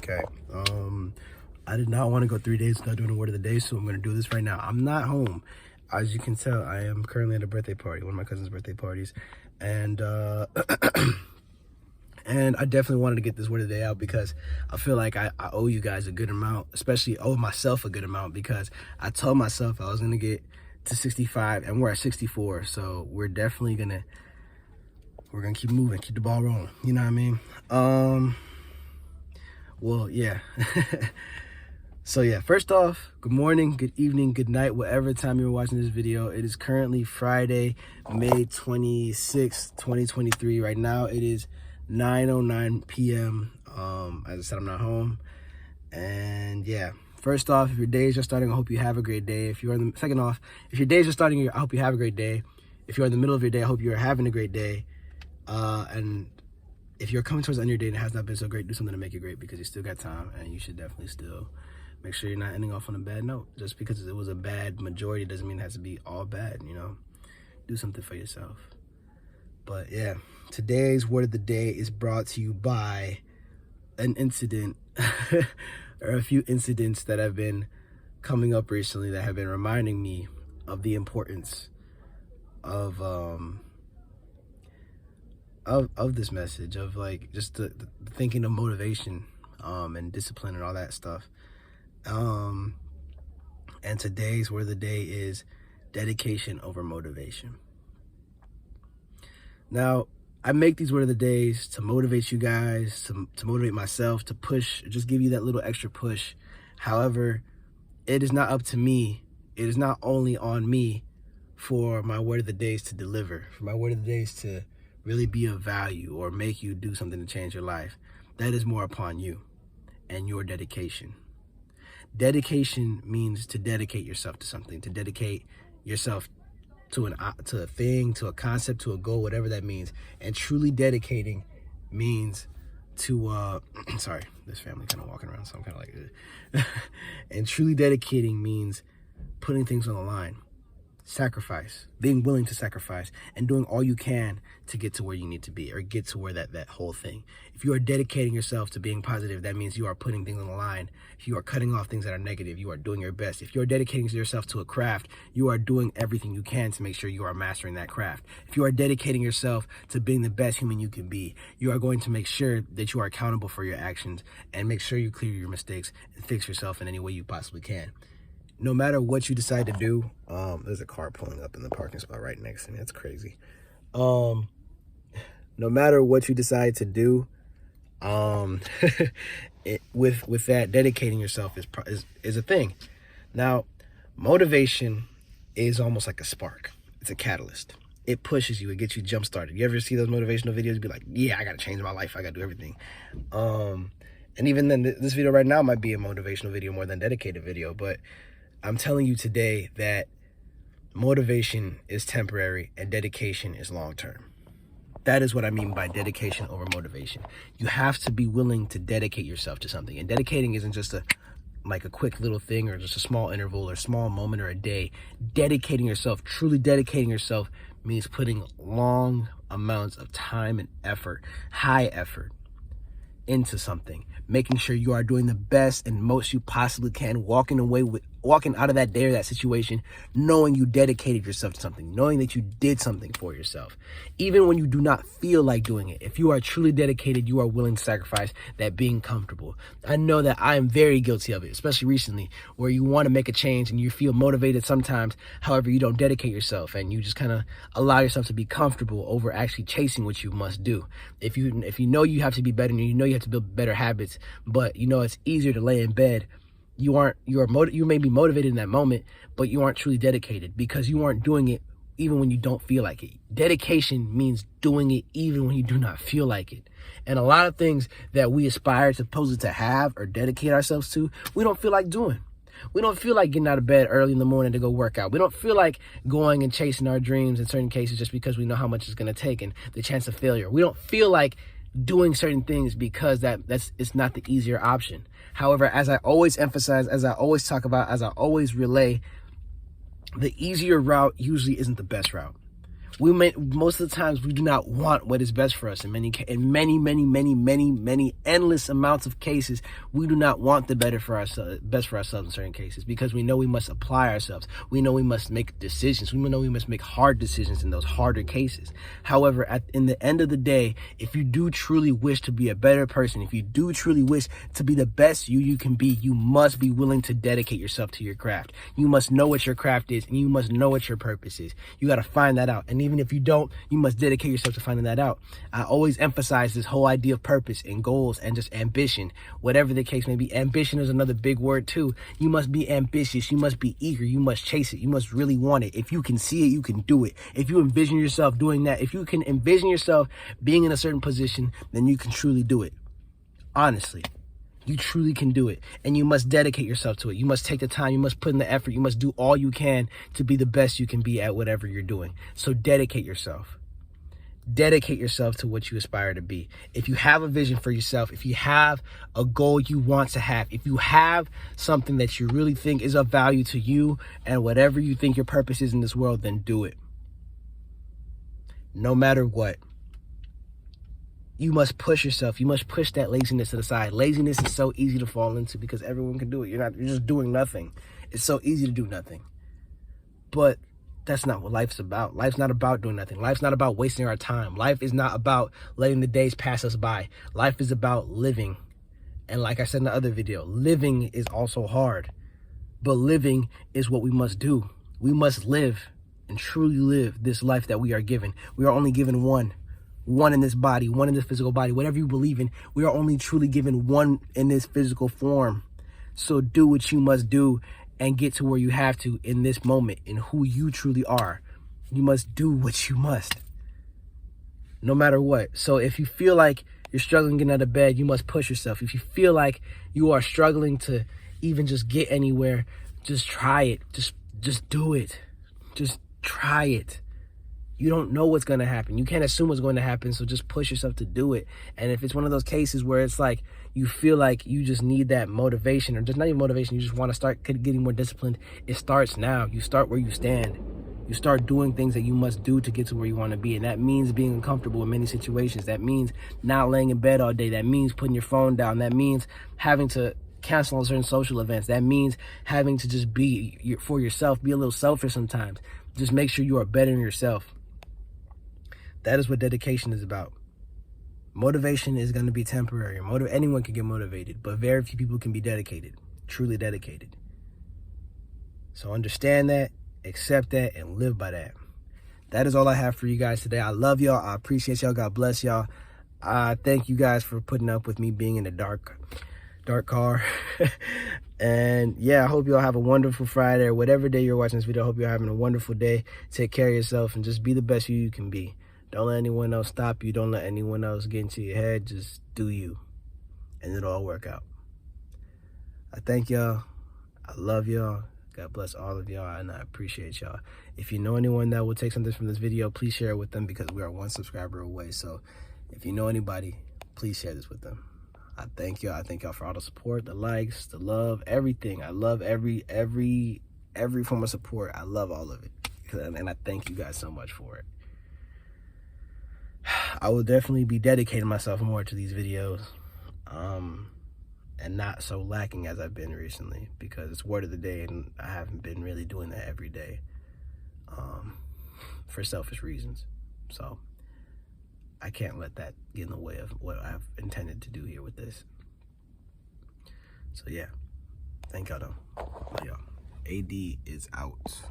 Okay. I did not want to go 3 days without doing the word of the day, so I'm going to do this right now. I'm not home. As you can tell, I am currently at a birthday party, one of my cousin's birthday parties. And, and I definitely wanted to get this word of the day out because I feel like I owe you guys a good amount, especially owe myself a good amount, because I told myself I was going to get to 65 and we're at 64. So we're definitely going to, we're going to keep moving, keep the ball rolling. You know what I mean? Well, yeah. So yeah, first off, good morning, good evening, good night, whatever time you're watching this video. It is currently Friday, May 26th, 2023. Right now it is 9:09 p.m. As I said, I'm not home. And yeah, first off, if your day is just starting, I hope you have a great day. If you're in the, second off, if your day is just starting, I hope you have a great day. If you're in the middle of your day, I hope you're having a great day. And if you're coming towards the end of your day and it has not been so great, do something to make it great, because you still got time, and you should definitely still make sure you're not ending off on a bad note. Just because it was a bad majority doesn't mean it has to be all bad, you know? Do something for yourself. But yeah, today's word of the day is brought to you by an incident or a few incidents that have been coming up recently that have been reminding me of the importance of this message, of like just the thinking of motivation and discipline and all that stuff. And today's word of the day is dedication over motivation. Now, I make these word of the days to motivate you guys, to motivate myself, to push, just give you that little extra push. However, it is not up to me. It is not only on me for my word of the days to deliver, for my word of the days to really be of value or make you do something to change your life. That is more upon you and your dedication. Dedication means to dedicate yourself to something, to dedicate yourself to a thing, to a concept, to a goal, whatever that means. And truly dedicating means to, sorry, this family kind of walking around, so I'm kind of like, and truly dedicating means putting things on the line. Sacrifice, being willing to sacrifice, and doing all you can to get to where you need to be, or get to where that whole thing. If you are dedicating yourself to being positive, that means you are putting things on the line. If you are cutting off things that are negative, you are doing your best. If you are dedicating yourself to a craft, you are doing everything you can to make sure you are mastering that craft. If you are dedicating yourself to being the best human you can be, you are going to make sure that you are accountable for your actions and make sure you clear your mistakes and fix yourself in any way you possibly can. No matter what you decide to do, there's a car pulling up in the parking spot right next to me. That's crazy. No matter what you decide to do, with that, dedicating yourself is a thing. Now, motivation is almost like a spark. It's a catalyst. It pushes you. It gets you jump started. You ever see those motivational videos? Be like, yeah, I got to change my life. I got to do everything. And even then, this video right now might be a motivational video more than a dedicated video, but I'm telling you today that motivation is temporary and dedication is long-term. That is what I mean by dedication over motivation. You have to be willing to dedicate yourself to something. And dedicating isn't just like a quick little thing or just a small interval or small moment or a day. Dedicating yourself, truly dedicating yourself, means putting long amounts of time and effort, high effort, into something, making sure you are doing the best and most you possibly can, walking out of that day or that situation, knowing you dedicated yourself to something, knowing that you did something for yourself, even when you do not feel like doing it. If you are truly dedicated, you are willing to sacrifice that being comfortable. I know that I am very guilty of it, especially recently, where you want to make a change and you feel motivated sometimes. However, you don't dedicate yourself and you just kind of allow yourself to be comfortable over actually chasing what you must do. If you know you have to be better and you know you have to build better habits, but you know it's easier to lay in bed, you may be motivated in that moment, but you aren't truly dedicated because you aren't doing it even when you don't feel like it. Dedication means doing it even when you do not feel like it. And a lot of things that we aspire supposedly to have or dedicate ourselves to, we don't feel like doing. We don't feel like getting out of bed early in the morning to go work out. We don't feel like going and chasing our dreams in certain cases just because we know how much it's going to take and the chance of failure. We don't feel like doing certain things because it's not the easier option. However, as I always emphasize, as I always talk about, as I always relay, the easier route usually isn't the best route. Most of the times we do not want what is best for us. In many endless amounts of cases, we do not want the best for ourselves in certain cases, because we know we must apply ourselves. We know we must make decisions. We know we must make hard decisions in those harder cases. However, in the end of the day, if you do truly wish to be a better person, if you do truly wish to be the best you can be, you must be willing to dedicate yourself to your craft. You must know what your craft is, and you must know what your purpose is. You got to find that out. And even if you don't, you must dedicate yourself to finding that out. I always emphasize this whole idea of purpose and goals and just ambition, whatever the case may be. Ambition is another big word too. You must be ambitious. You must be eager. You must chase it. You must really want it. If you can see it, you can do it. If you envision yourself doing that, if you can envision yourself being in a certain position, then you can truly do it. Honestly. You truly can do it, and you must dedicate yourself to it. You must take the time. You must put in the effort. You must do all you can to be the best you can be at whatever you're doing. So dedicate yourself. Dedicate yourself to what you aspire to be. If you have a vision for yourself, if you have a goal you want to have, if you have something that you really think is of value to you and whatever you think your purpose is in this world, then do it. No matter what. You must push yourself. You must push that laziness to the side. Laziness is so easy to fall into because everyone can do it. You're just doing nothing. It's so easy to do nothing. But that's not what life's about. Life's not about doing nothing. Life's not about wasting our time. Life is not about letting the days pass us by. Life is about living. And like I said in the other video, living is also hard. But living is what we must do. We must live and truly live this life that we are given. We are only given one in this body, one in this physical body, whatever you believe in. We are only truly given one in this physical form. So do what you must do and get to where you have to in this moment, in who you truly are. You must do what you must, no matter what. So if you feel like you're struggling getting out of bed, you must push yourself. If you feel like you are struggling to even just get anywhere, just try it. Just do it. Just try it. You don't know what's going to happen. You can't assume what's going to happen, so just push yourself to do it. And if it's one of those cases where it's like you feel like you just need that motivation, or just not even motivation, you just want to start getting more disciplined, it starts now. You start where you stand. You start doing things that you must do to get to where you want to be. And that means being uncomfortable in many situations. That means not laying in bed all day. That means putting your phone down. That means having to cancel on certain social events. That means having to just be for yourself, be a little selfish sometimes. Just make sure you are bettering yourself. That is what dedication is about. Motivation is going to be temporary. Anyone can get motivated, but very few people can be dedicated, truly dedicated. So understand that, accept that, and live by that. That is all I have for you guys today. I love y'all. I appreciate y'all. God bless y'all. I thank you guys for putting up with me being in a dark car. And yeah, I hope y'all have a wonderful Friday, or whatever day you're watching this video. I hope you're having a wonderful day. Take care of yourself and just be the best you can be. Don't let anyone else stop you. Don't let anyone else get into your head. Just do you, and it'll all work out. I thank y'all. I love y'all. God bless all of y'all, and I appreciate y'all. If you know anyone that will take something from this video, please share it with them, because we are 1 subscriber away. So if you know anybody, please share this with them. I thank y'all. I thank y'all for all the support, the likes, the love, everything. I love every form of support. I love all of it, and I thank you guys so much for it. I will definitely be dedicating myself more to these videos, and not so lacking as I've been recently, because it's word of the day and I haven't been really doing that every day, for selfish reasons. So I can't let that get in the way of what I've intended to do here with this. So yeah, thank y'all though. Love y'all. AD is out.